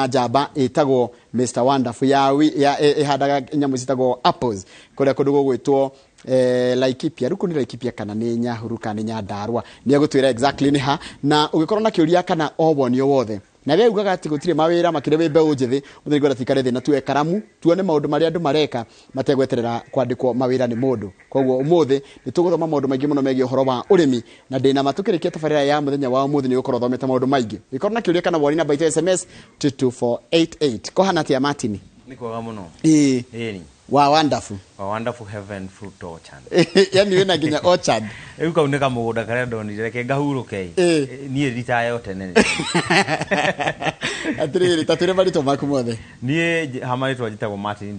njamba itagwo Mr Wonderful ya ihadaga nyamu citagwo apples kuria kundu gugwitwo Laikipia ruku ni Laikipia kana ni Nyahuru kana ni Nyandarua ni agutwira exactly ni ha na ugikorwo na kiuria kana obonio wothe na we ugaga ati gutire mawira makire we mbeũ njithi muthiri gwa tikare thina tuwe karamu tuone maundu maria andu mareka mategweterera kwandikwo mawira ni mundu koguo umuthi ni tuguthoma maundu maingi muno megie uhoro wa urimi na ndina matukirikia tabarira ya muthenya wa umuthi ni ukorwo thomete maundu maingi ikorwo na kiuria kana woni na baita SMS 22488 kohana tia Martin ni kwaga muno ni wa wonderful heaven fruit orchard yani wena ginya orchard ukauneka mugunda karia ndonire reke ngahuruke nie retire yote nene atiriri tatire barito maku mothe nie hamaritwa jitagwo Martin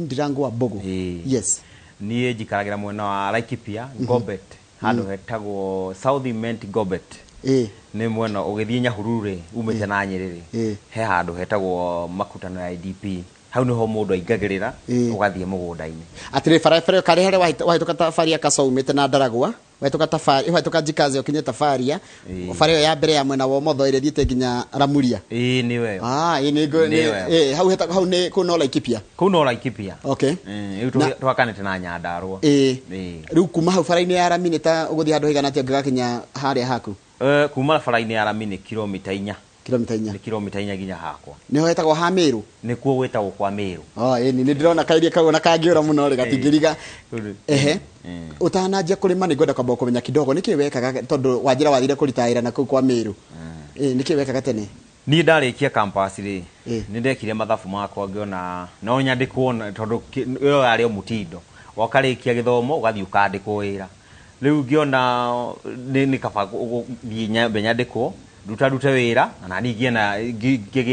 Ndirango wa Bogo yes nie jikaragira mwena wa Laikipia Gobet handu hetagwo South Imment Gobet ni mwena ugithie Nyahurure umete na Nyerere he handu hetagwo makutano ya IDP hau niho mundu aingagirira ugathie mugunda-ini atire farefere kare hare wahituka tafaria kasoumite na Ndaragwa wahituka tafari wahituka jikaze ukinye tafaria fario ya mbere ya mwena wa motho ire thiete nginya Ramuria ni wewe ni go hau hetaka hau ni kuno Laikipia okay twakanite na Nyandarua riu kuma hau faraini ya Rami nita uguthie handu higana atia ngakinya haria haku kuma faraini ya Rami ni kilomita 4 kilomita 4 ginya hakwa niho hetagwo ha Meru nikuo gwetagwo kwa Meru ni ndirona kairie kago na kangiura muno ri gatingiriga utanajia kurima ni gwenda kwamba kumenya kidogo niki wekaga tondu wajira wathire kuritaira na kwa Meru niki wekaga tene ni ndarikia campus ri ni ndekire mathabu makwa ngiona no nyandikwo tondu yo yari mutindo wakarikia githomo ugathii ukandikwo wira riu ngiona ni kaba thinya benyandikwo duta wira na nigie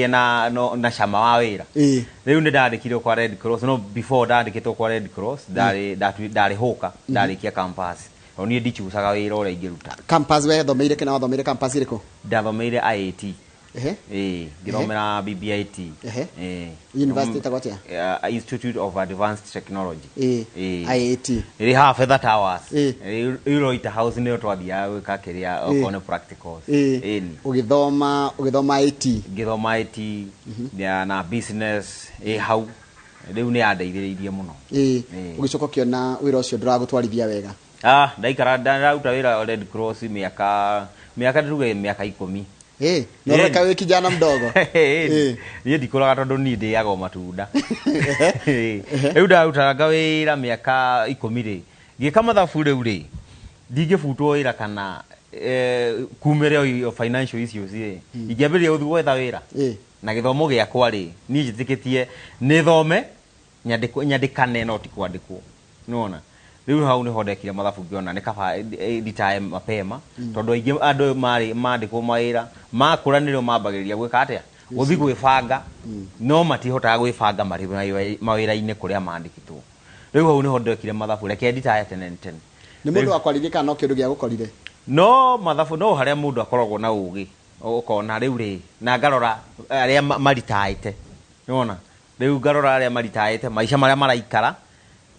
na shama wa wira riu ni ndandikire kwa Red Cross no before ndandikitwo kwa Red Cross ndari hoka ndarikia campus oni ndichusaga wira ore ingiruta campus we thomeire kana wathomeire campus iriko ndathomeire IAT ngithomera BBIT university tagwatia Institute of Advanced Technology IAT iri ha Feather Towers iro ita house ni otwathia gwika kiria okone practicals ugithoma IT ngithoma IT na business hau riu ni andeithiriirie muno ugicoka kiona wira ucio nduragutwarithia wega ndaikara ndaruta wira Red Cross miaka nduge miaka 10 noreka we kijana mdogo ye dikolaga tondu ni ndiaga matunda riu ndarutaga wira miaka 10 ri ngika mathabu riu ri ndingifutwo wira kana kumere yo financial issues ingiambiria uthu gwetha wira na githomo giakwa ri ni njitikitie ni thome nyandikane no ti kwandikwo nona riu hau ni hodekire mathabu ngiona ni kaba retire mapema tondu aingi andu mari mandikwo mawira makuraniro mambagiriria gwika atia uthi gwibanga no matihotaga gwibanga mari mawira-ini kuria mandikitwo riu hau ni hodekire mathabu reke retire tene ni mundu akwaririe kana no kindu gia gukorire no mathabu no haria mundu akoragwo na ugi ukona riu ri na ngarora aria maritaite nona riu ngarora aria maritaite maisha maria maraikara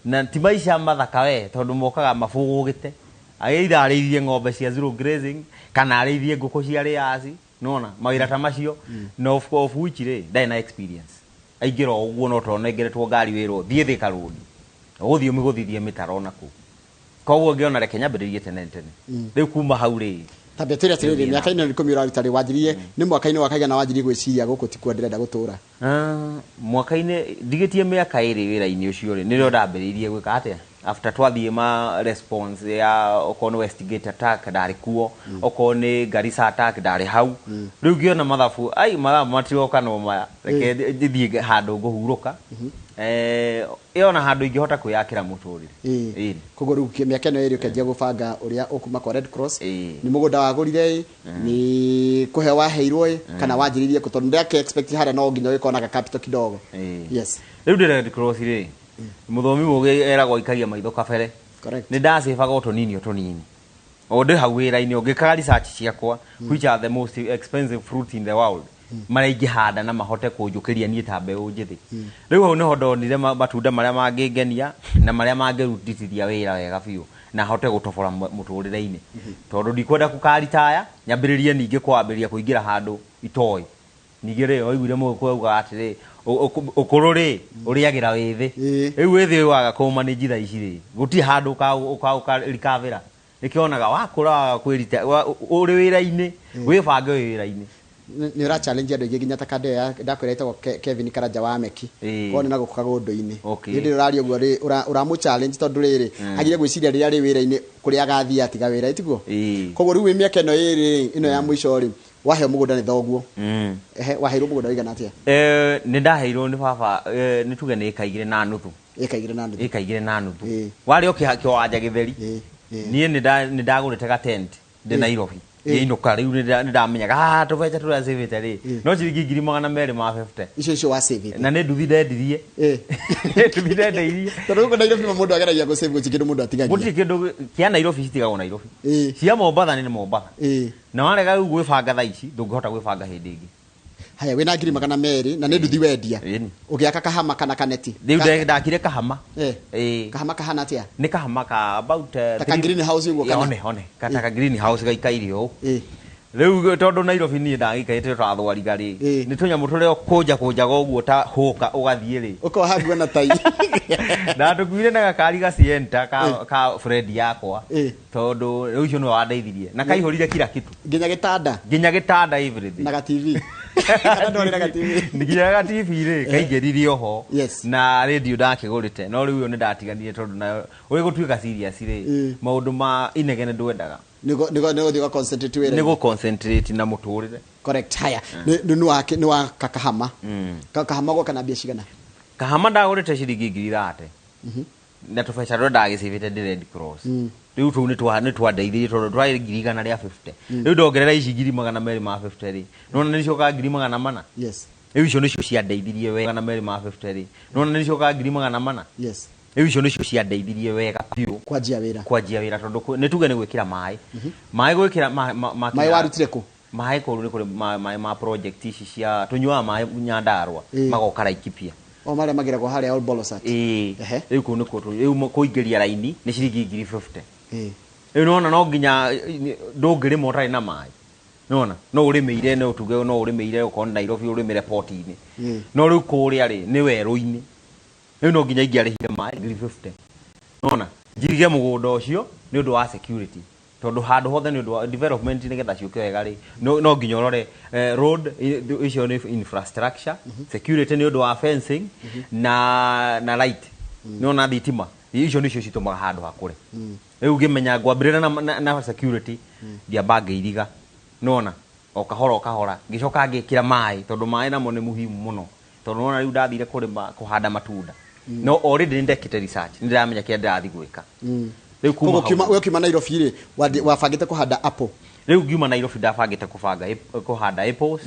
na ti maisha mathaka we tondu mokaga mafugugite ageitha ariithie ng'ombe cia zero grazing kana ariithie nguku cia riazi nona mawira ta macio no of which ri ndai experience aingira uguo no tonengeretwo ngari wiro thie thika road uguthie miguthithie mitaro naku koguo ngiona reke nyambiririe tene riu kuma hau ri tabetira tiriri miaka ino rikumi rarutari wajirie ni mwaka-ini wakaga na wajirie gwiciria guku ti kwa ndirenda gutura mwaka-ini ndigitie miaka iri wira-ini ucio ri nirio ndambiririe gwika atia after twathie ma response ya okone Westgate attack ndari kuo okone Garissa attack ndari hau riu ngiona mathabu mathabu matioka no maya reke ndithie handu nguhuruka iona handu ingihota kwiyakira muturire koguo riu miaka ino iri ukenjia gubanga uria ukuma kwa Red Cross ni mugunda wagurire ni kuhe waheirwo kana wajiririe kutondu ndake expect hara no nginya wikona ka capital kidogo yes riu Red Cross ri muthomi muge eragwo ikagia maitho kabere correct ni ndacibaga utunini onde hau wira-ini ungikaga research ciakwa which are the most expensive fruit in the world maraingi handa na mahote kunjukiria nie ta mbeu njithi riu hau niho ndonire matunda maria mangingenia na maria mangirutithia wira wega biu na hote gutobora muturire-ini tondu ndikwenda kukaritaya nyambiririe ninge kwambiria kuingira handu itoi nigire oiguire mu kuuga atiri ukururi uriagira withi riu withi waga ko manage tha ici ri guti handu ka recover nikionaga wakura kwirita uri wira-ini wibange wira-ini ni ura challenge andu nginya ta kande ya ndakwirete Kevin Karanja wa Meki ko ni na gukuka gundu-ini ndi urario guo uramu challenge tondu riri agire gwiciria riria ri wira-ini kuria agathia atiga wira itiguo koguo riu miaka ino iri ino ya mwisho ri wahe mugunda ni thoguo waheirwo mugunda wigana atia ni ndaheirwo ni baba ni tuge ni ikaigire na nuthu ikaigire na nuthu wari okiwanja githeri nie ni ndagurite ga tent ndi Nairobi inuka riu ni ndamenyaga tubeca turia savete ri no ciringi 250 icio wa savete na ni nduthi ndendirie nduthi ndendirie tondu ko Nairobi mundu ageragia go save kindu mundu atigagia muti kindu kia Nairobi citigagwo Nairobi cia Mombasa ni Mombasa na warega riu gwibanga tha ici ndungihota gwibanga hindi ingi haya wina 200 na ni nduthi wendia ugiaka kahama kana kaneti riu ndakire kahama kahama kahana atia ni kahama ka about taka green house uguo kana one kata green house gaikairio riu tondu Nairobi ni ndagikaite twathwari gari ni tunyamu turio kunja goguo ta huka ugathie ri uko hagwa na tai na tukuire na gakari ga sienta ka Fred yakwa tondu riu cio no wandeithirie na kaihurire kila kitu ginya gitanda everything na ga TV kana ndori na ga TV niginya ga TV ri kaigeririe oho na radio ndakigurite no riu ni ndatiganire tondu na uri gutuika serious ri maundu ma inegene ndwendaga nigo concentrate wera nigo concentrate na muturire correct haya ni wa kakahama kakahama go kana biashara gana kahama ndagurite ciringi 30 na tufeca ro ndagisivite Red Cross riu tu ni twandeithirie tondu twari 150 riu ndongerera ici 250 ri nona ni coka 400 riu icio nicio ciandeithirie wega na 250 ri nona ni coka 400 riu icio nicio ciandeithirie wega piu kwanjia wira tondu ni tuge ni gwikira mai gwikira mai warutire ku mai ko ni kuri mai ma project ici cia tunyua mai Nyandarua magoka Laikipia o mare magira go haria all bolosat riu ku ni ko riu kuingeria raini ni ciringi 250 riu nona no nginya ndungiri motari na mai nona no urimeire no tuge no urimeire ukon Nairobi urimire port-ini no riu kuria ri ni weru-ini riu no nginya ingiarihire mai 250 nona njirige mugunda ucio ni undu wa security tondu handu hothe ni undu wa development ni getha ciuke wega ri no nginya urore road icio ni infrastructure security ni undu wa fencing na light nona thitima icio nicio citumaga handu hakure riu ngimenya ngwambirira na security dia bag iriga nona o kahora ngicoka ngikira mai tondu mai namo ni muhimu muno tondu nona riu ndathire kurima kuhanda matunda no already ndekite research ndiramenya kia ndathi gwika riu kuma Nairobi ri wabangite kuhanda apple riu ngiuma Nairobi ndabangite kuhanda apples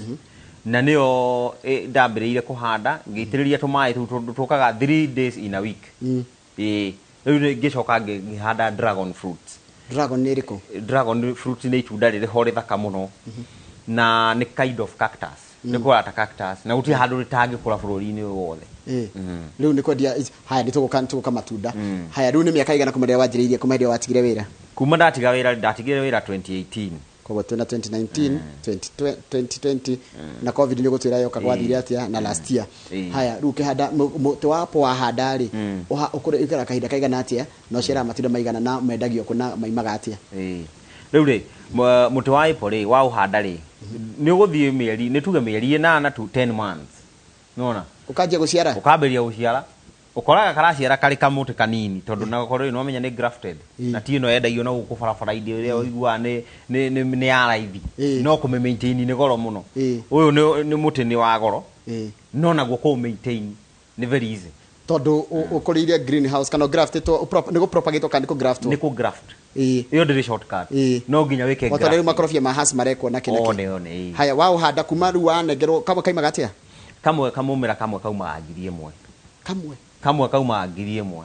na nio ndambiriire kuhanda ngitiriria tumai tukaga 3 days in a week riu ngicoka ngihanda dragon fruits dragon fruit ni itunda riri hori thaka muno na ni kind of cactus ni kwa ta cactus na uti handu ritangi kula bururi-ini wothe riu ni kwendia haya nituguka matunda haya riu ni miaka igana kumendia wanjiriirie kumendia watigire wira kuma ndatigire wira 2018 kogo tuna 2019 2020 na covid ni gutwira yoka gwathire atia na last year haya riu kihanda muti wapo wa handari ukure ikara kahinda kaigana atia no cira matunda maigana na mendagio kuna maimaga atia riu ri muti wa apple ri wa uhanda ri ni uguthie mieri ni tuge mieri 8 to 10 months nona ukanjia guciara ukamberia guciara ukoraga karaciara kari kamuti kanini tondu na gukoro no menya ni grafted na ti no yendagio na guku barabara indi ire oigua ni ya raithi no ku maintain ni goro muno uyu ni muti ni wa goro no na guku maintain ni very easy tondu ukuriire greenhouse kana graft to ni go propagate kandi ko graft ni ko graft iyo ndi shortcut no nginya wike graft tondu makorofia mahas mareko na kinake haya wao handa kumaru wa negerwo kama kaimaga atia kamwe kamumira kamwe kauma 1,000 kamwe kauma 1,000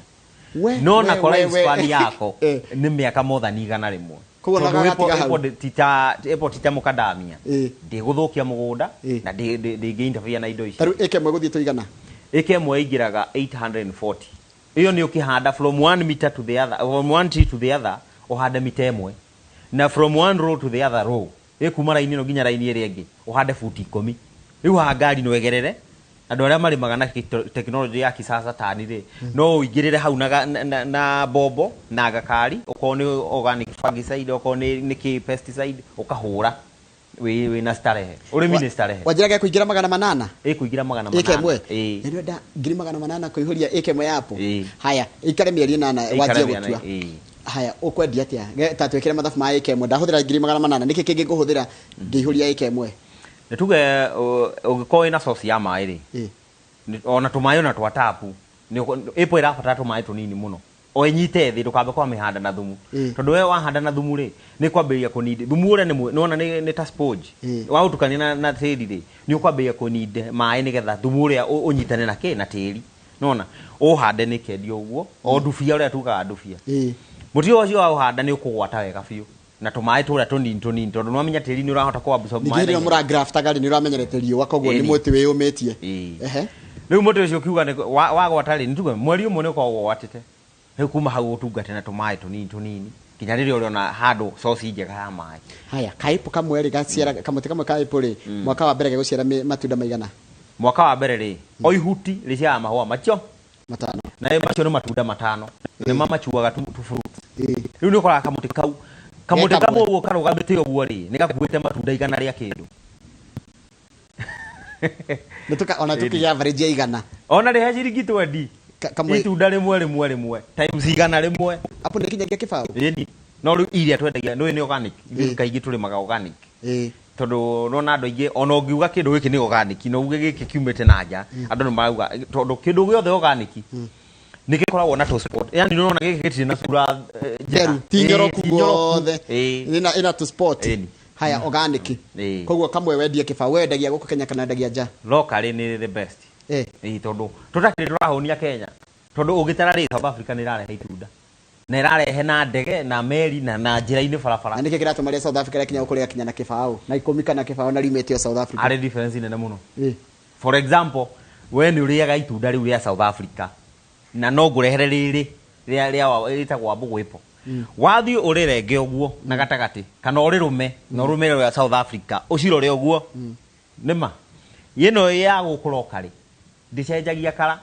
no na kora span yako ni miaka mothani igana rimwe koguo na gatiga hau epo tita mukadamia ndiguthukia mugunda na ndingiinterfere na indo ici taru eke mwe guthie tuigana eke mwe igiraga 840 iyo ni ukihanda from 1 meter to the other from 1 tree to the other uhanda mita imwe na from one row to the other row ekuma raini no ginya raini iri ingi uhande futi 10 riu ha ngari no egerere andu aria mari magana technology ya kisasa tani ri no uingirire hau na bobo na gakari uko ni organic fungicide uko ni pesticide ukahura we na starehe urimi ni starehe wajiraga kuingira 800 kuingira 800 ikemwe ndio da 800 kuihuria ikemwe yapo haya ikare mieri 8 wajie gutua haya ukwendia atia tatwekere mathafu ma ikemwe ndahuthira 800 niki kingi kuhuthira ngihuria ikemwe nituge ugiko ina source ya mai ri ona tumayo na twa tapu ni ipo irabatara tumayo tunini muno oenyite thi ndukambe kwa mihanda na thumu tondu we wahanda na thumu ri ni kwambiria kunide thumu ure ni nona ni ta sponge wa utukania na tiri ri ni ukwambiria kunide mai ni getha thumu ure unyitane na ke na tiri nona uhande ni kendio uguo o ndufia ure tukaga ndufia muti ucio wa uhanda ni ukugwata wega biu na tumaĩ tũrĩa tũnini tondu no menya tĩri ni urahota ku absorb maĩ nginya mura graft tagari ni uramenyerete riũa koguo ni mũtĩ wĩyũmĩtie rĩu mũtĩ ũcio kiuga wagwata rĩ nituge mweri ũmwe nĩ ũkoragwo gwatĩte rĩu kuma hau ũtungate na tumaĩ tũnini kinya rĩrĩa ũrĩona handũ source njega ya maĩ haya kaipu kamwe rĩ gaciara kamũtĩ kamwe kaipu rĩ mwaka wa mbere gũciara matunda maigana mwaka wa mbere rĩ o ihuti rĩciara mahũa macio matano na macio nĩ matunda matano nĩ mamachuaga tu fruit rĩu nĩ ũkoraga kamũtĩ kau kamuti kamo ugo karugamite uguo ri ni gakuite matunda igana ria kindu nituka ona tukiya average igana ona ri ciringi 20 kamwe itunda rimwe times igana rimwe apo ndikinyagia kibao ni no ri iria twendagia no ni organic kaigi turi maga organic tondu no na andu aingi ona ungiuga kindu giki ni organic no uge giki kiumite na nja andu ni marauga tondu kindu giothe organic nigikoragwo na to sport yani no na giki gitire na sura jeru tinyoro kuothe ina to sport haya organic koguo kamwe wendia kibao wendagia guku Kenya kana wendagia nja locally ni the best tondu tutakire turahonia Kenya tondu ugitara ri South Africa ni rarehe itunda na irarehe na ndege na meri na njira-ini barabara na niki kiratuma South Africa Kenya ukuria Kenya na kibao na ikomika na kibao na limete South Africa are difference nene muno for example when uriaga itunda riu ria South Africa na no ngurehere riri ria itagwa mbugwipo wathi urirenge uguo na gatagati kana urirume na urume ria South Africa ucirore uguo nima yeno ya gukuroka ri ndicenjagia kara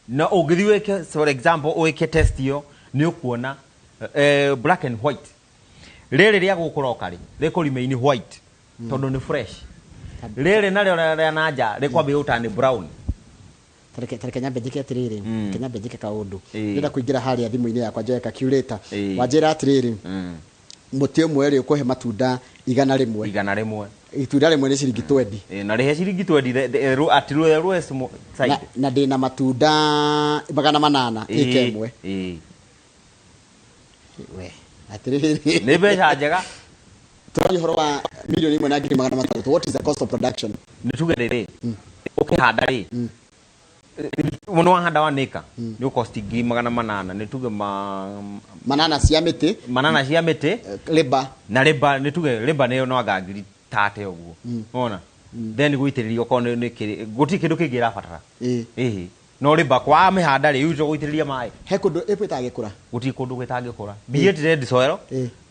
na ungithi weke for example weke test yo ni ukuona black and white riri ria gukuroka ri rikurimeini white tondu ni fresh riri naryo ria nanja rikwambia utani brown tareke nyambe njike atiriri nyambe njike kaundu ndira kuingira haria thimu-ini yakwa njoya calculator wanjira atiriri muti umwe ri ukuhe matunda igana rimwe itunda rimwe ni ciringi 20 na rihe ciringi 20 atiruwe ruwe side na ndina matunda 800 ikemwe we atiriri ni beca njega tũrĩ horo wa milioni 1 na ngiri 300 what is the cost of production nituge riri ukihanda ri muno wahanda wa nika ni cost ngiri 800 nituge manana cia miti labor na labor nituge labor ne no aga ngiri 30 uguo unaona then guitiririo ko ni guti kindu kingi rabatara no labor kwa mihanda ri yujo guitiriria mai he kundu ipitagikura guti kundu gwitagikura be it red soil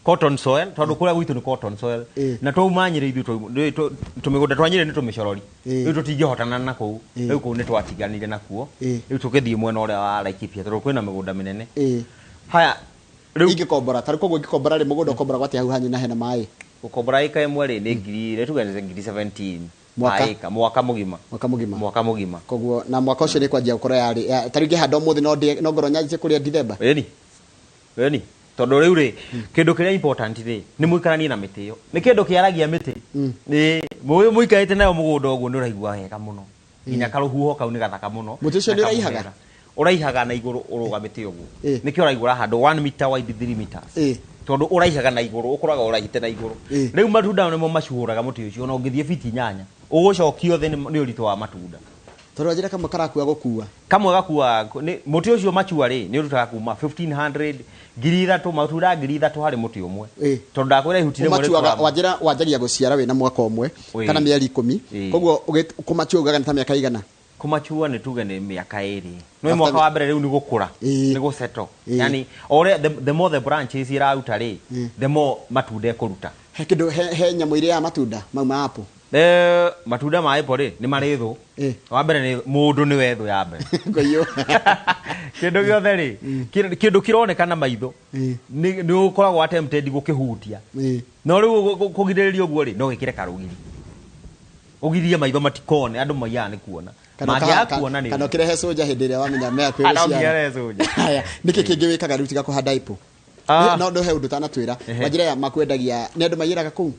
cotton soil tondu kuria gwitu ni cotton soil na twaumanyire ithu tumigunda twanyire ni tumicorori riu tutingihotana na kuu riu kuu ni twatiganire nakuo riu tukithie mwena uria wa Laikipia tondu kwina migunda minene haya riu ingikombora tari koguo ingikombora ri mugunda ukombora gwati hau hanyi na hena mai ukombora ika imwe ri ni ngiri retuganize ngiri 17 mwaka mugima koguo na mwaka ucio ni kwanjia gukora yari tari ngihanda umuthi no ngoro nyanjie kuria December eni tondu riu ri kindu kiria important ri ni muikaranie na miti yo ni kindu kiaragia miti ni muikarite nayo mugunda uguo ni uraigua wega muno nginya karuhuho kau ni gathaka muno muti ucio ni uraihaga na iguru urugamite uguo niki uraigura handu 1 meter wide 3 meters tondu uraihaga na iguru ukuraga uraihite na iguru riu matunda nimo macuhuraga muti ucio no ngithie fiti 8 ugucokio thi ni uritu wa matunda tondu njira kamwe karakua gukua kamwe gakua muti ucio machua ri ni urutaga kuma 1500 ngiri 3 matunda ngiri 3 hari muti umwe tondu ndakwira ihutire mwere wanjira wanjagia guciara we na mwaka umwe kana mieri 10 koguo kumachua ni ta miaka igana kumachua ni tuge ni miaka 2 no mwaka wa mbere riu ni gukura ni guseto yani ore the more the branches irauta ri the more matunda ekuruta he kindu he nyamu iria ya matunda mauma hapo matunda ma apple ri ni mari thu wa mbere ni mundu ni wethu ya mbere ngoyo kindu giothe ri kindu kironekana maitho ni ukoragwo attempted gukihutia no riu kugiriria uguo ri no gikire karugiri ugirie maitho matikone andu maiya ni kuona magia kuona ni kana kirehe soja hindi ria wamenya me akwiru cia kirehe soja haya niki kingi wikaga riu tiga kuhanda ipo no ndo he undu tana twira majira ya makwendagia ni andu mayiraga kuu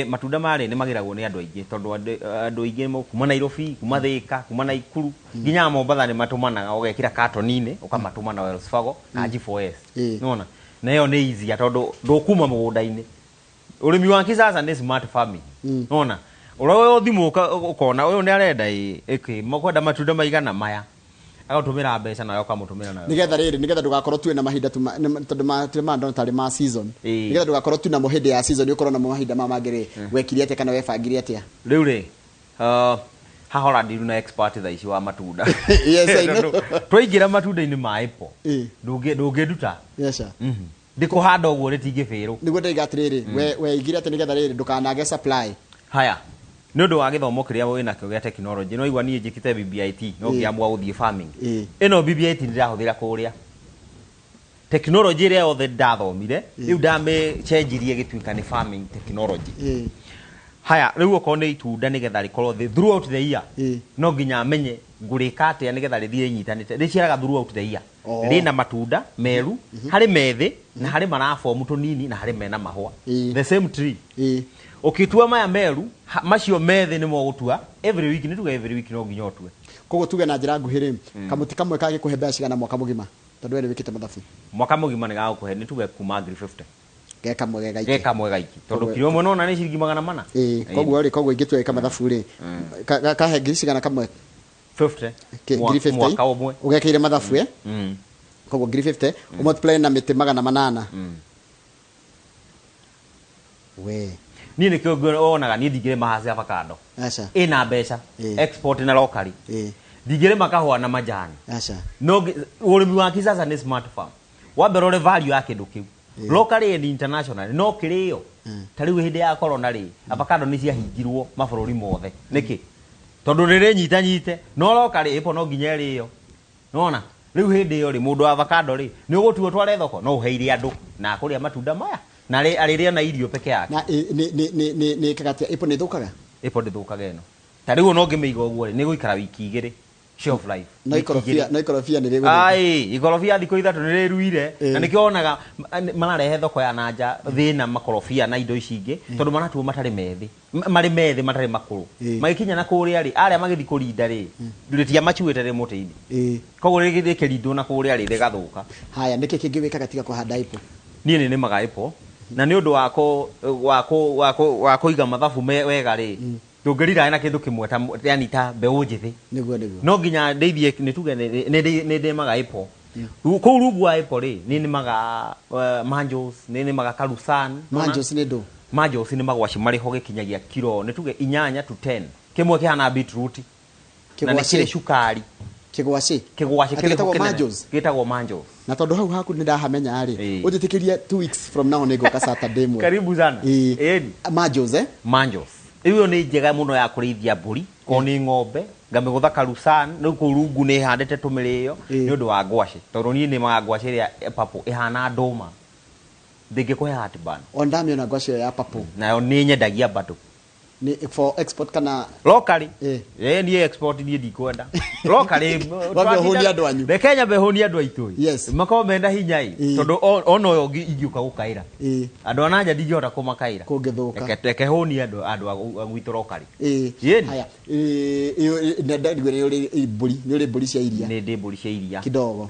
matunda mari ni magiragwo ni andu aingi tondu andu aingi kuma Nairobi kuma Thika kuma Naikuru nginya Mombasa ni matumanaga ugekira cartonine ukamatumana Wells Fargo na G4S unaona na hiyo ni easy tondu ndukuma mugunda-ini urimi wa kisasa ni smart farming unaona uro thimu ukona uyu ni arenda makwenda matunda maigana maya agatumira mbeca nayo kamutumira nayo nigetha ndugakorwo tu na mahinda tondu matuma ndo tari ma season nigetha ndugakorwo tu na muhindi ya season ukorwo na mahinda ma magire wekiri atia kana webangire atia riu ri hahora ndiru na expert thaici wa matunda yes I know twaingira matunda-ini ma apple ndungiduta yes sir ndikuhanda uguo ritingibiru niguo ndaiga atiriri we igire ati nigetha riri ndukanage supply haya no ndo agithomo kiria wina kio gia technology no igwa nie njikite BBIT no ngiamwa uthie farming ino BBIT ndirahuthira kuria technology ria othe ndathomire riu ndame changirie gituika ni farming technology haya riu okone itunda nigetha rikorwo throughout the year no nginya amenye ngurika atia nigetha rithie nyitanite riciaraga throughout the year rina matunda meru hari methi na hari maraform tunini na hari mena mahwa the same tree ukitua maya meru macio methi ni mo gutua every week ni tuga every week no nginya otue kogo tuge na njira nguhiri kamuti kamwe kage kuhe mbeca cigana mwaka mugima tondu we wikite mathabu mwaka mugima ni gaga kuhe ni tuge kuma 50 geka mwega iki tondu kilo mwe nona ni ciringi 400 kogo ingitwe ka mathabu ri kahe ngiri cigana kamwe 50 ngiri 50 mwaka umwe ugekeire mathabu kogo ngiri 50 umultiply na miti 800 we ni kio onaga ni ndigire mahasi avocado acha ina mbeca export na locally ndigire makahwa na majani acha no urimi wa kisasa ni smart farm wambere value yake ndukiu locally and international no kirio tari hindi ya corona ri avocado ni ciahingirwo mabururi mothe niki tondu riri nyitanyite no locally ipo no nginya rio nona riu hindi yo ri mundu avocado ri ni ugutuo tware thoko no uheire andu na kuria matunda maya na ariria na irio peke yake na ni kagatia ipo ni thukaga ino tariu no ngimiiga uguo ni guikara wiki igiri shelf life no ikorofia ni rigu ai ikorofia thiko ithatu ni riruire na nikionaga mararehe thoko ya nanja thina makorofia na indo ici ingi tondu manatu matari methi matari makuru magikinya na kuria ri aria magithi kurinda ri nduritia machuite ri mutini koguo ri kirindu na kuria ri rigathuka haya niki kingi wikaga tiga kuhanda ipo nie ni magaipo na ni undu wako iga mathabu wega ri ndungirira na kindu kimwe ta yani ta mbeu njithi niguo no nginya ndeithie ni tuge ni ndemaga ipo ku rugwa ipo ri ni maga manjos ni maga karusan manjos ni ndo manjos ni magwaci mari ho gikinyagia kilo ni tuge 8 to 10 kimwe kihana beetroot na ni kire shukari kigwaci kitagwo manjos na tondu hau haku ni ndahamenya ari ujitikiria 2 weeks from now nego ka Saturday mwe karibu sana manjos iyo ni njega muno ya kurithia mburi ko ni ng'ombe ngamigutha karusan no kurungu ni handete tumirio ni undu wa ngwaci tondu ni ma ngwaci ria papo ihana nduma ndingikuhe heartburn ondamio na ngwaci ya papo nayo ni nyendagia bado ni for export kana locally ni export ni ndikwenda locally wabehoni andu anyu be Kenya behoni andu aitu yes makao menda hinya tondu ono yo ingiuka gukaira andu ananja ndingihota kumakaira kungithuka teke honi andu agwitu locally haya nenda ndigwe ni uri mburi cia iria ni ndi mburi cia iria kidogo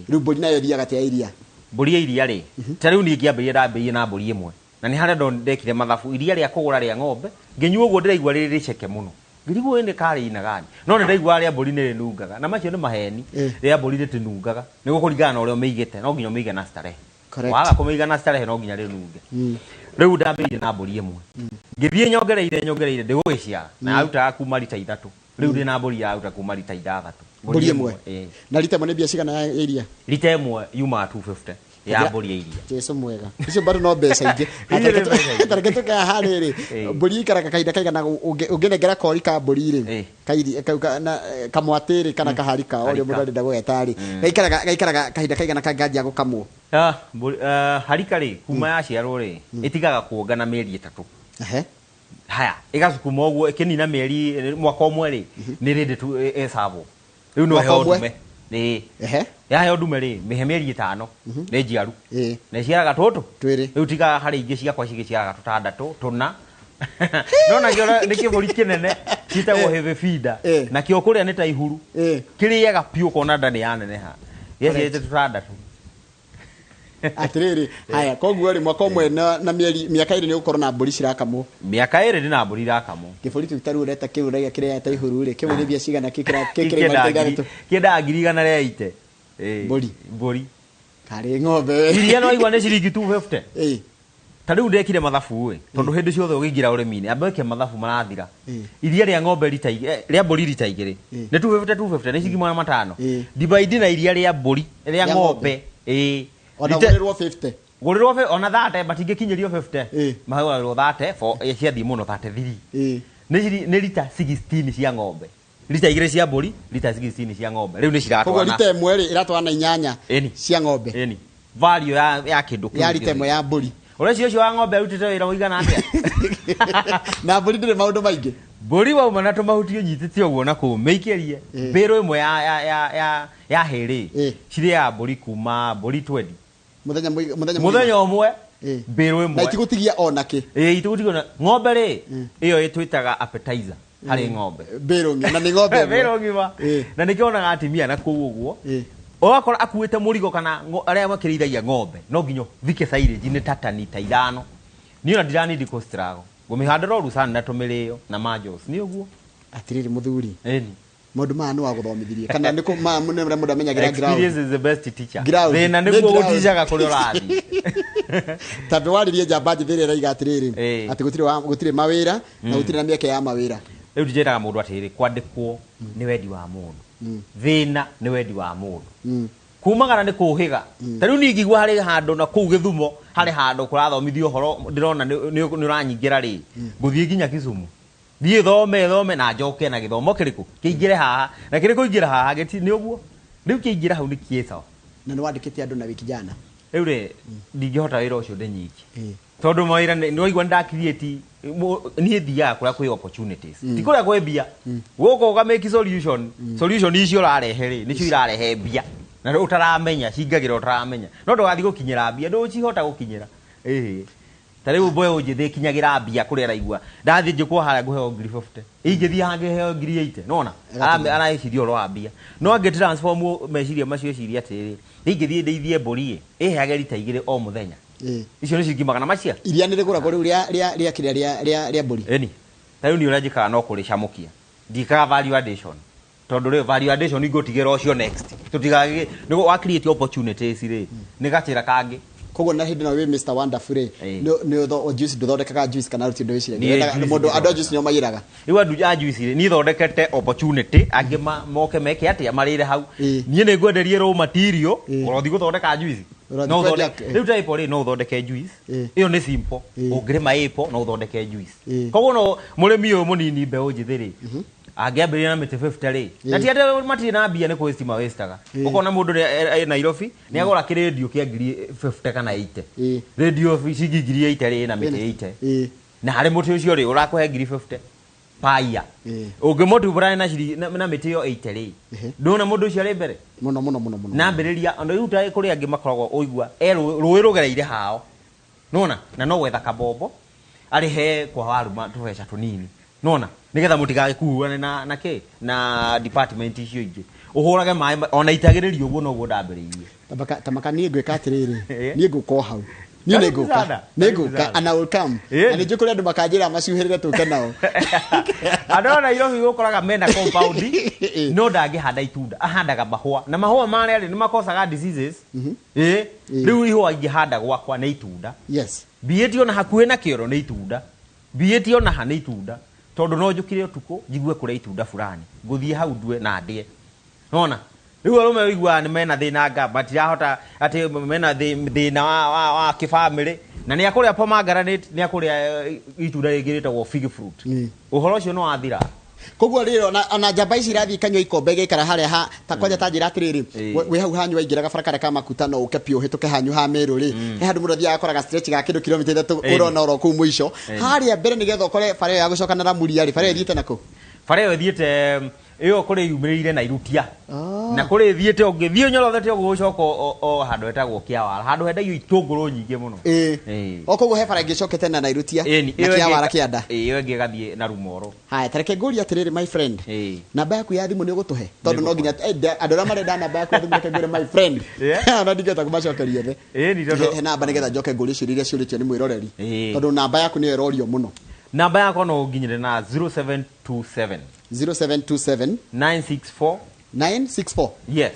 riu mburi nayo thiaga tia iria mburi ya iria ri tariu ni ngiambiria ndambirie na mburi imwe na ni hare ndo ndekire mathabu iria ria kugura ria ng'ombe nginyua uguo ndiraigua riri riceke muno ngirigwo inde kari ina gani no ndiraigua ria mburi ni rinungaga na macio ni maheni ria mburi ritinungaga ni gukuringana na uria meigite no nginya meige na starehe waga kumeiga na starehe no nginya rinunge riu ndambirie na mburi imwe ngithie nyongereire ndigugiciara na aruta kuma lita 3 riu ndi na mburi ya aruta kuma lita 6 mburi imwe na lita mwe ni bia cigana ya iria lita imwe yuma 250 ya mburi iria Jesu mwega icio bado no mbeca ingi tareke hariri mburi ikaraga kahinda kaigana unginengera kori ka mburi ri kairi kamwatiri kana kaharika ori mundu arenda gugetari gaikaraga kahinda kaigana kanganjia gukamwo harika ri kuma yaciarwo ri itigaga kuongana mieri 3 haya igacukuma uguo ikinina mieri mwaka umwe ri ni rindi tu esavo riu no heo ndume ya ndume ri mihe mieri 5 ni njiaru na ciaraga tutu riu tiga hari ingi ciakwa cigiciaraga tutandatu tuna nona ngiora ni kiburi kinene citagwo heavy feeder na kio kuria ni ta ihuru kiriaga piu kona ndani ya neneha yete tutandatu atiriri haya koguo ri mwaka umwe na miaka iri ni ukorwo na mburi cirakamwo miaka iri ndi na mburi irakamwo kiburi tutaru ureta kiu raia kiria ta ihuru ri kiu ni bia cigana kikira kida ngiri igana ria ite mburi kari ng'ombe iria no igwa ni ciringi 250 tariu ndekire mathabu we tondu hindi ciothe ugingira urimi-ini ambeke mathabu marathira iria ria ng'ombe lita ria mburi lita igiri ni 250 ni ciringi 500 divide na iria ria mburi ria ng'ombe ona gurirwo 50 gurirwo ona 30 batingikinyirio 50 mahawirwo 30 for ciathi muno 33 ni lita 16 cia ng'ombe lita igire cia mburi lita 16 cia ng'ombe riu ni ciratwana koguo lita imwe ri iratwana 8 cia ng'ombe value ya kindu ya lita imwe ya mburi urecio cio wa ng'ombe rutite wira uigana atia na mburi ndire maundu maingi mburi wa mana tumahutio nyitite uguo na ku meikirie mbiro imwe ya heri ciri ya mburi kuma mburi 20 muthenya umwe mbiro imwe na itigutigia onake itigutigia ng'ombe ri iyo itwitaga appetizer hari ng'ombe mbiro ngi na ni ng'ombe mbiro ngima na nikionaga atimia na ku uguo ogakora akuite murigo kana aria makirithagia ng'ombe no nginyo thike silage ni tatani ta 5 niona ndirani ndiko strago gumihandira rusana na tumirio na majos ni uguo atiriri muthuri mundu manu wa guthomithirie kana niko mundu amenyagira ground experience is the best teacher thina niguo guticaga kuri urathi tabe waririe jambaji thire raiga atiriri ati gutire mawira na gutire na mieke ya mawira riu ndijeraga mundu atiri kwandikwo ni wendi wa mundu thina ni wendi wa mundu kumagana ni kuhiga tariu ningigwa hari handu na kuu Githumo hari handu kurathomithio horo ndirona ni uranyingira ri nguthie ginya Kisumu thie thome na njoke na githomo kiriku kiingire haha na kiriku ingira haha geti ni uguo riu kiingira hau ni kiesa na ni wandikite andu na wiki jana riu ri ndingihota wira ucio ndi nyiki tondu mawira ni waigwa nda create ni thia kuria kwi opportunities tikuria kwe bia guko ga make solution icio rarehe ri nicio irarehe bia na utaramenya cingagira utaramenya no ndogathi gukinyira bia ndu cihota gukinyira tariu boy unjithi kinyagira bia kuria raigua ndathi njikwo haria nguheo 50 ingithi hange heo 80 nona araicirio ro bia no ange transform meciria macio ciria atiri ingithi ndeithie mburi heage lita igire o muthenya icio ni ciringi 100 macia iria ni rigura kuri ria kiria ria mburi tariu ni urajika no kuri camukia ndikaga value addition tondu ri value addition igotigera ucio next tutigage nigo wa create opportunities ri ni gachira kangi koguo na hindi na we Mr Wonderful ni juice nduthondekaga juice kana ruti ndu icire mundu andu juice nio magiraga iwa ndu ya juice ni thondekete opportunity angi moke meke atia marire hau nie ni ngwenderie raw material urothi guthondeka juice no thondeke riu type ri no thondeke juice iyo ni simple ungirima ipo no thondeke juice koguo no murimi uyu munini mbeu njithiri angiambiria na miti 50 ri na ti ate mati na mbia ni kuestima westaga ukona mundu Nairobi ni agora kiredio kia ngiri 50 kana 80 radio cigi ngiri 80 ri na miti 80 na hari muti ucio ri urakuhe ngiri 50 paya ungimutu burani na ciri na miti yo 80 ri ndona mundu ucio ri mbere muno na mbiriria ndo uta kuri angi makoragwo uigua ruwi rugereire hao nona na no wetha kabombo ari he kwa waruma tubeca tunini nona nigetha mutigage kuuane na ke na department icio ingi uhurage mai ona itagiririo uguo no guo ndambiririe tamaka nie ngwika atiriri nie nguko hau nie nguka and I will come and njukuri andu makanjira maciuhirire tuke nao adona iro gukoraga mena compound no ndangi handa itunda ahandaga mahua na mahua mare ni makosaga diseases riu ihua ingi handa gwakwa na itunda yes bietio na hakuhe na kioro na itunda bietio na hana itunda tondu no njukire utuko jigue kuria itunda fulani nguthie hau ndue na ndie nona riu arume wigua ni mena thina nga matirahota ati mena thina wa kifamily na ni akuria pomegranate ni akuria itunda ringi ritagwo fig fruit uhoro ucio no wathira koguo riro na njamba ici irathi kanywa ikombe gikara haria ha ta kwanja ta njira atiriri we hau hanyu ingiraga barakara ka makuta no uke pio hituke hanyu ha meru ri he handu mundu thia akoraga stretch ga kindu kilomita 3 urona oro ku mwisho haria mbere nigetha ukore bare ya gucoka na muria ri bare thiete nako bare thiete iyo kuri yumirire na irutia na kuri thiete ungithio nyorothete gucoka o handu etagwo kiawara handu hendagio itunguru nyingi muno okoguo he bara ngicokete na irutia na kiawara kianda iyo ngi gathie na rumoro haya tareke nguri atiriri my friend namba yaku ya thimu ni ugutuhe tondu no nginya andu ra marenda namba yaku ya thimu reke ngure my friend na ndigeta kumacokeria the ni tondu he namba nigetha njoke nguri ciria ciuritio ni mwiroreri tondu namba yaku ni erorio muno namba yakwa no nginyire na 0727 964 yes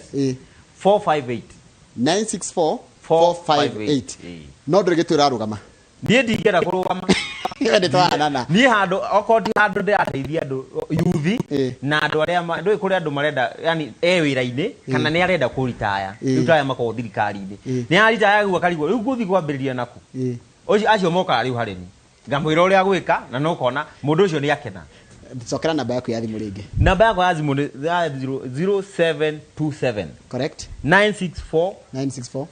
458 964 no ndurigitwira rugama ndie ndingera kurugama ni twanana ni handu okoti handu ndi ateithia andu yuthi na andu aria ndui kuri andu marenda yani wira-ini kana ni arenda kuritaya riu taya mako thirikari-ini ni aritaya gwa karigwo riu guthi kwambiriria naku acio moka riu hareni ngamwira uria gwika na no kona mundu ucio ni akena Sokera namba yaku ya thimu ringi. Namba yaku ya thimu 0727 correct 964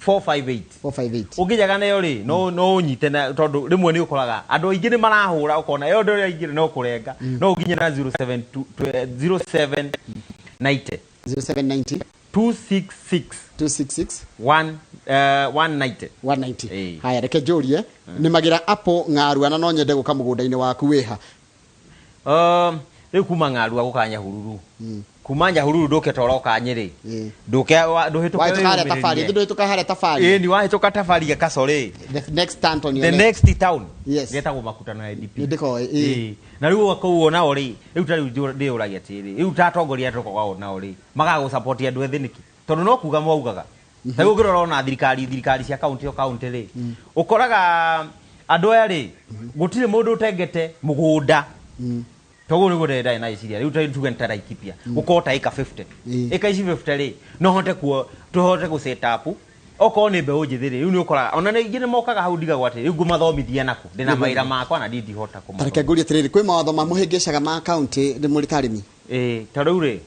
458 ukijaga nayo ri no unyite na tondu rimwe ni ukoraga andu aingi ni marahura ukona yo ndio aingi no kurenga no uginye na 0790 266 190 haya reke njurie ni magira apo ng'arua no nyende guka mugunda-ini waku wiha riu kuma ng'arua gukanya hururu kumanja hururu nduke toroka nyiri nduke nduhituka hare tafari ni wahituka tafari gasore the next town getagwo makutano ya DP ndiko na riu wakuona ori riu tari ndiuragia tiri riu tatongoria toko na ori magago support andu ethiniki tondu no kuga mwaugaga tagu ngirora ona thirikari cia county ri ukoraga andu eri gutire mundu utengete mugunda togo ni gureda na isiria riu tari tuge ntara ikipia ukota eka 50 eka ici 50 ri no hote tuhote ku set up oko ni mbeũ njĩthĩ riu ni ukora ona ni ingĩ mokaga hau ndiga gwate riu ngumathomithia nako ndina maira makwa na ndindi hota kuma tareke nguri atiriri kwi mawatho mamuhingicaga ma county ndi muri tarimi tariu ri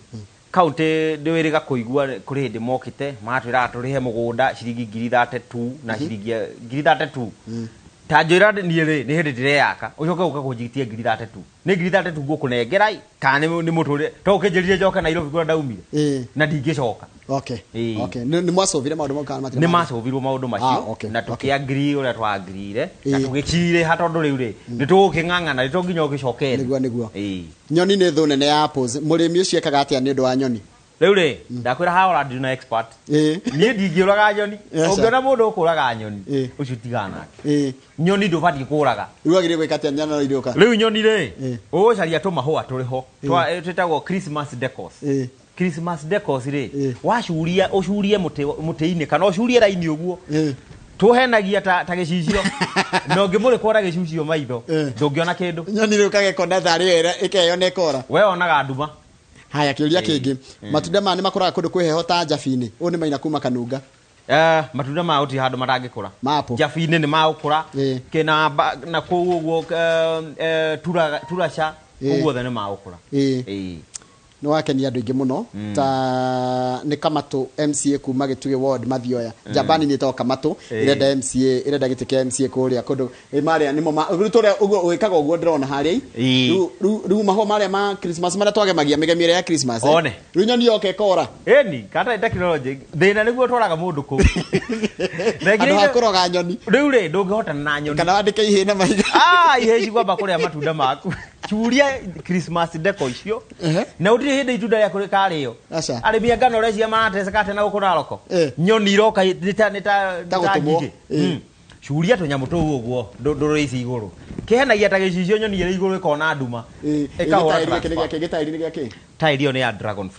county ndiwiriga kuigua kuri hindi mokite matwira aturihe mugunda ciringi 32 na ciringi 32 tanjira ni ri ni hindi direyaka ucoke uka kunjitia 33 ni 33 ngukunengerai kana ni muture to ukinjirire njoke Nairobi kwa ndaumire na ndingicoka okay ni mwasovire maundu makana ni masovirwo maundu macio na tukiagree uria twagrire na tugikire hatondu riu ri ni tuguking'ang'ana rito nginya ugicokere niguo nyoni ni thu nene ya apples murimi ucio ekaga atia ni ndu wa nyoni riu ri ndakwira haora ndina expert ni ndingiuraga nyoni ungiona mundu ukuraga nyoni ucio tigana nyoni ndubati kuraga riu agire gwika atia nyana no iroka riu nyoni ri ugucaria tumahua turiho twetagwo Christmas decors ri wacuria ucurie muti-ini kana ucurie raini uguo tuhenagia ta gicicio no ngimuri kwara gicicio maitho ndungiona kindu nyoni ri ukage kona thari wera ikeyona ikora we onaga nduma haya kiuria kingi matunda ma ni makuraga kundu kwiheho ta njabini u ni maina kuma kanunga matunda ma uti handu matangikura mapo njabini ni maukura kina na kuguo turaca kuguo thane maukura no wakeni andu ingi muno ta ni kamatu MCA kuma gituge ward mathioya Japani ni to kamatu irenda MCA irenda gitike MCA kuria kundu maria ni mo rutore ugo wikaga ugo ndrona haria ru maho maria ma Christmas maria twagemagia migemire ya Christmas ru nyoni yoke kora ni kata technology thina niguo tworaga mundu ku andu akuroga nyoni riu ri ndungihota na nyoni kana wandike ihina maiga ihe cigwamba kuria matunda maku churia Christmas deco icio na utire hindi itunda ria kuri kario arimi ngano recia marateceka tena gukura roko nyoni iroka nita tagutumwo churia tunyamu tu uguo ndurisi iguru kihenagia ta gicicio nyoni ire iguru ikona nduma ikahora gitairi giake tairi yo ni ya dragon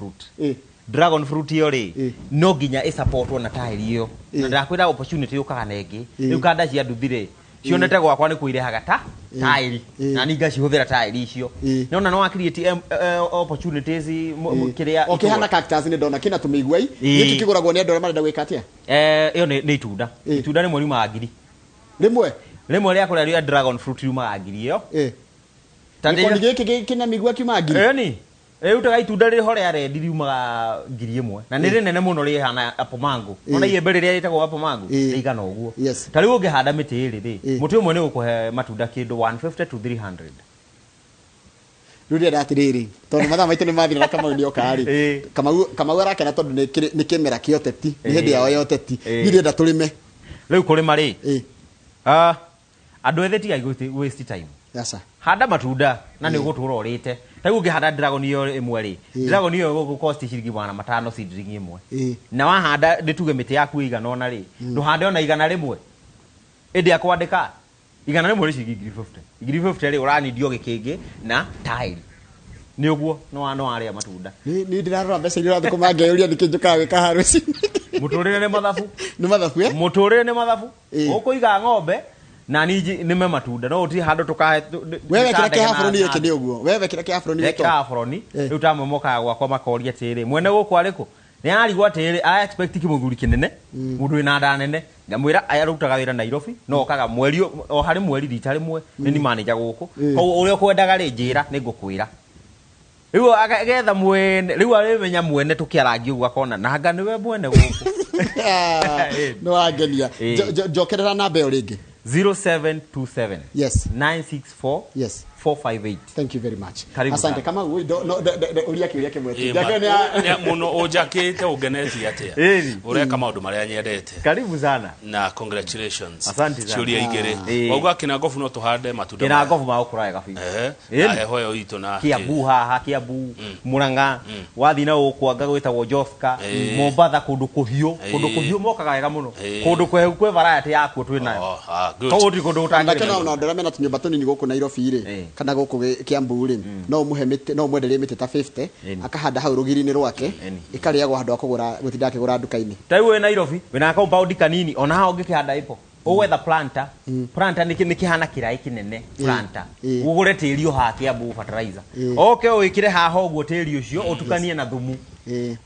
fruit yo ri no ginya isupportwo na tairi yo na ndakwira opportunity yukaga nengi riu kanda cia nduthire cionete gwakwa nĩ kũirehaga tairi na ninga cihuthira tairi icio nona no create opportunities kiria hana cactus ni ndona kina tumiguai giki kiguragwo ni andũ arĩa marenda gwĩka atia iyo nĩ itunda itunda rĩmwe riumaga ngiri rimwe rĩa kũrĩa dragon fruit riumaga ngiri iyo tandĩ giki kina migua kiuma ngiri ni utaga itunda rĩho rĩa red riumaga ngiri ĩmwe na nĩ rĩnene mũno rĩhana apple mango ona iembe rĩrĩa rĩtagwo apple mango rĩigana ũguo ta rĩu ũngĩhanda mĩtĩ ĩrĩ mũtĩ ũmwe nĩ ũkũhe matunda kĩndũ 150 to 300 rũrĩa datirĩrĩ tondũ mathaa maitũ nĩ mathira kama nĩ okari kama arakena tondũ nĩ kĩmera kĩa ũteti nĩ hĩndĩ yao ya ũteti ndirenda tũrĩme rĩu kũrĩma rĩ andũ ethĩ tiga waste time handa matunda na nĩ ũgũtũra ũrĩte ta rĩu ũngĩhanda dragon iyo ĩmwe rĩ dragon iyo ĩgũkosti ciringi 500 seedling ĩmwe na wahanda ndĩtuge mĩtĩ yaku ĩigana ona rĩ ndũhande ona igana rĩmwe ĩndĩ ya kwandĩka igana rĩmwe rĩ ciringi 50 rĩ ũranidio gĩkĩngĩ na tile nĩ ũguo no arĩa matunda nĩ ndĩrarora mbeca iria ũrathũkũma ngeyũria nĩkĩ njũkaga gwĩka harũci mũtũrĩre nĩ mathabu mũtũrĩre nĩ mathabu ũkũiga ng'ombe na nime matunda no uti hando tukahe wewe kira kia afroni yake ni uguo wewe kira kia afroni yake afroni riu tamomoka gwakwa makoria tiri mwene guku ariku ni arigwa tiri a expect kimuthuri kinene mundu ina nda nene ngamwira ayarutaga wira Nairobi no okaga mweri o hari mweri rita rimwe ni manager guku ko uria kwendaga ri njira ni ngukwira riu agetha mwene riu arimenya mwene tukiarangi uguo akona nanga niwe mwene guku no agenia jokerera namba yo ringi 0727 yes 964 yes 458 thank you very much asante kama uria kiuria kimwe muno ujakite ugeneti atia ureka maundu maria nyendete karibu sana na congratulations asante sana ciuria igiri wauga kina ngofu no tuhande matunda kina ngofu ma ukuraga kabi na heho yo itu na Kiambu haha Kiambu Murang'a wathi na ukwanga gwitagwo Joska Mombatha kundu kuhiu mokaga wega muno kundu kwe variety yaku twinayo good kundu utangire na ndora mena tunyumba tunini guku Nairobi ri kana guku Kiambu ri no muhe miti no mwenderie miti ta 50 akahanda hau rugiri-ini rwake ikariagwo handu akugura gutinda akigura nduka-ini ta we Nairobi wina compound kanini ona ha ungikihanda ipo uwetha planter niki kihana kirai kinene planter ugure tiri ha Kiambu fertilizer okay wikire haha uguo tiri ucio utukanie na thumu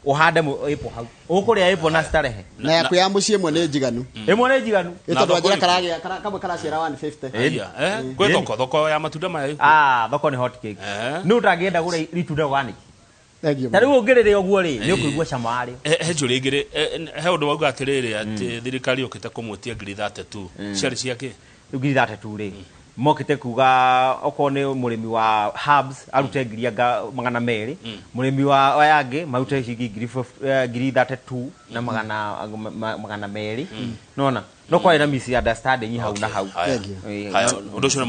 uhande ipo hau ukuria ipo na starehe na yaku ya mucie mwe ni njiganu imwe ni njiganu ito njira karagia kamwe karaciara 150 kwe thoko ya matunda maya thoko ni hot cake ni utangienda gura itunda organic thank tari ungirire oguo ri ni ukuigua cama ari he njuri igiri he undu wauga atiriri ati thirikari ukite kumwetia ngiri 32 ciari ciake ngiri 32 ri mokite kuga okone murimi wa herbs arute ngiri 200 murimi wa yangi marute ngiri 32 na 200 nona no kwa ina misi understanding hau na hau haya undu ucio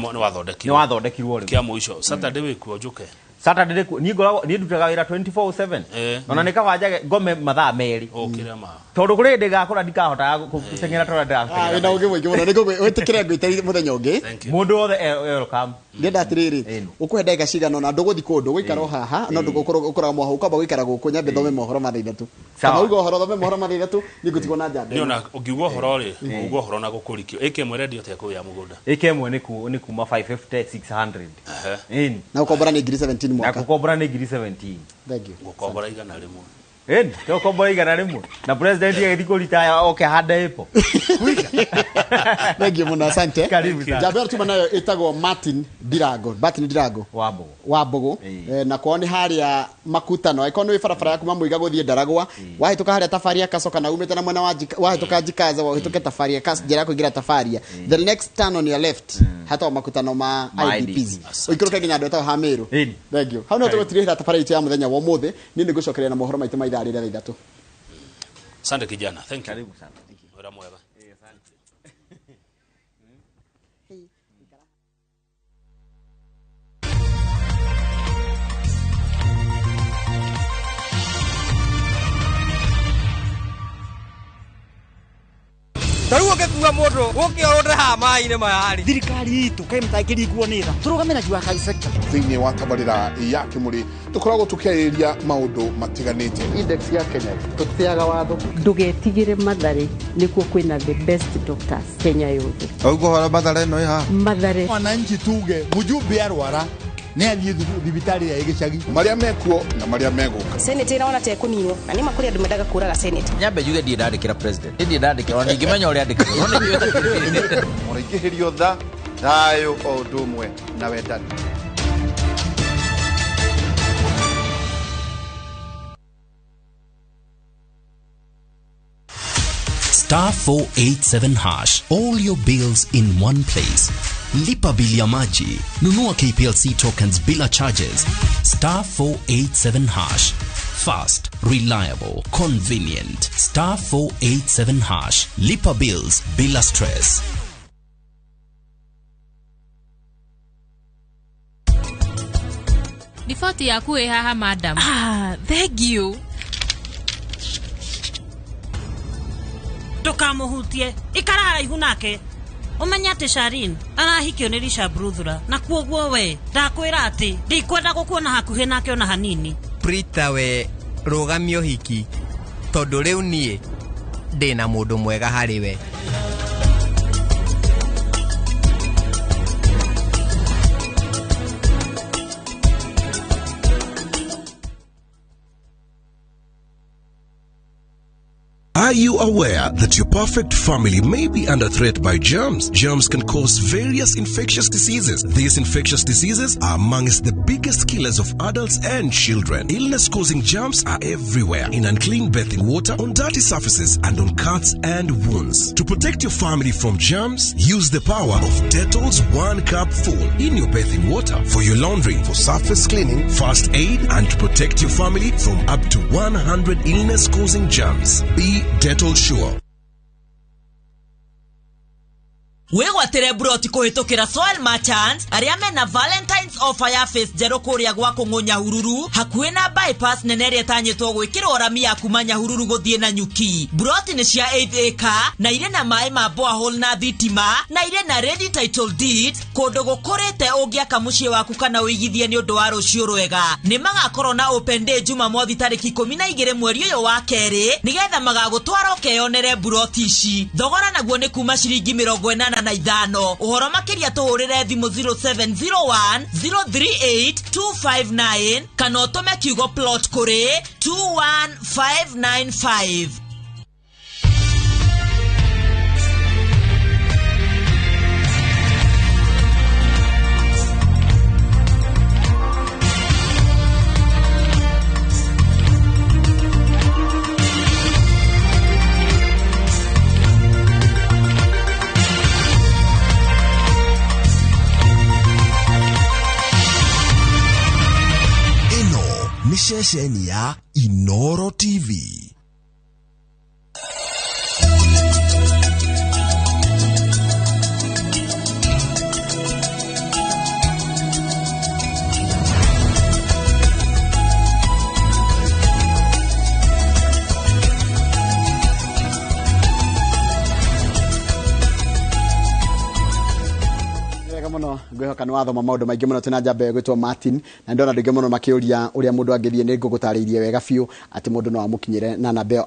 ni wathondekirwo ri kia muico Saturday wikuo njuke Saturday ni ndutaga wira 24/7 ona nikabanja ngome mathaa meri okira ma tondu kuri ndigakora ndikahota gutengera tora ndakira wina ugi mwingi muno niko wetikira ngwitari muthenya ungi mundu othe welcome ngenda atiriri ukuhe ndagika cigana na nduguthi kundu guikara haha no ndugukora mwaho ukamba guikara guku nyambe thome mohoro mathaithatu kama ugo horo thome mohoro mathaithatu nigutigwo na njamba niona ugiugwo horo ri ugo horo na gukurikio ikemwe redio te kuya mugunda ikemwe ni kuma 550 600 na ukombora ni ngiri 17 mwaka na kukombora ni ngiri 17 thank you gukombora igana rimwe to kombora igana rimwe na president yagithiko retire okay hada ipo thank you muno asante karibu sana jambo tuma nayo itagwo Martin Dirago Wambogo na kwoni haria makutano ikono wi barabara yaku mamuiga guthie Ndaragwa wahituka haria tafaria kacoka na umete na mwena wahituka Jikaza wahituke tafaria kas njira kugira tafaria the next turn on your left hata makutano ma IDPs uikoroka ginya ndo ta Hamiru thank you how no tugotirira tafaria ya muthenya wa muthe ni ngucokerera mohoro maitu maitha rĩrĩa rĩthatu asante kijana thank you karibu sana wera mwega asante Taruo ke Ndĩraigua mũndũ gũkĩorũndĩra haha maĩ-inĩ maya-rĩ. Thirikari itũ kaĩ mũtangĩringwo nĩ tha tũrũgamĩra jua kai sector thĩinĩ wa tabarĩra ya Kĩmũrĩ tũkoragwo tũkĩarĩrĩria maũndũ matiganĩte. Index ya Kenya tũteaga watho. Ndũgetigĩre Mathare nĩkuo kwĩna the best doctors Kenya yothe. Augo hora Mathare no iha. Mathare. Wananchi tuge mujumbe arwara nĩ athiĩ thibitarĩ ya gĩcagi. Marĩa mekuo na marĩa megũka. Senate ĩraona ta ĩkũninwo na nĩ makũrĩ andũ mendaga kũraga Senate. Nyambe juge ndiĩ ndandĩkĩra president. Ndiĩ ndandĩkĩra ona ingĩmenya ũrĩa andĩkĩra. Mũraingĩhĩrio tha thayũ o ũndũ ũmwe na wendani. Star 487 hash. All your bills in one place. Lipa bili ya maji. Nunua KPLC tokens bila charges. Star 487 hash. Fast, reliable, convenient. Star 487 hash. Lipa bills bila stress. Ripoti yaku ĩ haha madam. Thank you. Tukamuhutie ikara haraihu nake umenya ati Sharin arahikio ni Risha Bruthura na kuoguo we ndakwira ati ndikwenda gukuona hakuhi nake ona hanini. Prita we rugamio hiki tondu riu nie ndina mundu mwega hari we. Are you aware that your perfect family may be under threat by germs? Germs can cause various infectious diseases. These infectious diseases are amongst the biggest killers of adults and children. Illness-causing germs are everywhere, in unclean bathing water, on dirty surfaces, and on cuts and wounds. To protect your family from germs, use the power of Dettol's 1 cup full in your bathing water for your laundry, for surface cleaning, first aid, and to protect your family from up to 100 illness-causing germs. Be Dettol sure. Wegwatire broti kuhitukira Soil Merchants aria mena Valentine's offer ya face jero kuria gwa kungunya hururu hakuhe na bypass nenere tanyetwo gwikirwo rami ya kumanya hururu guthie na nyuki. Broti ni cia 8 acre na ire na mai ma borehole na thitima na ire na ready title deed kundu gukurite ungiaka mucii waku kana uigithie ni undu wa rucio rwega. Ni magakorwo na open day Jumamothi tariki 12 mweri uyu wa keri nigetha magagutwara ukeyonere broti ici. Thogora naguo ni kuma ciringi 80 na ithano. Uhoro makiria tuhurire thimu 0701 038 259 kana utume kiugo plot kuri 21595. Shesheni ya Inoro TV. Ngwehoka nĩ wathoma maũndũ maingĩ mũno tena njambe gwĩtwo Martin na ndona ndĩngĩ mũno makĩũria ũrĩa mũndũ angĩthiĩ nĩ ngũgũtarĩirie wega biũ atĩ mũndũ no amũkinyĩre na namba ĩyo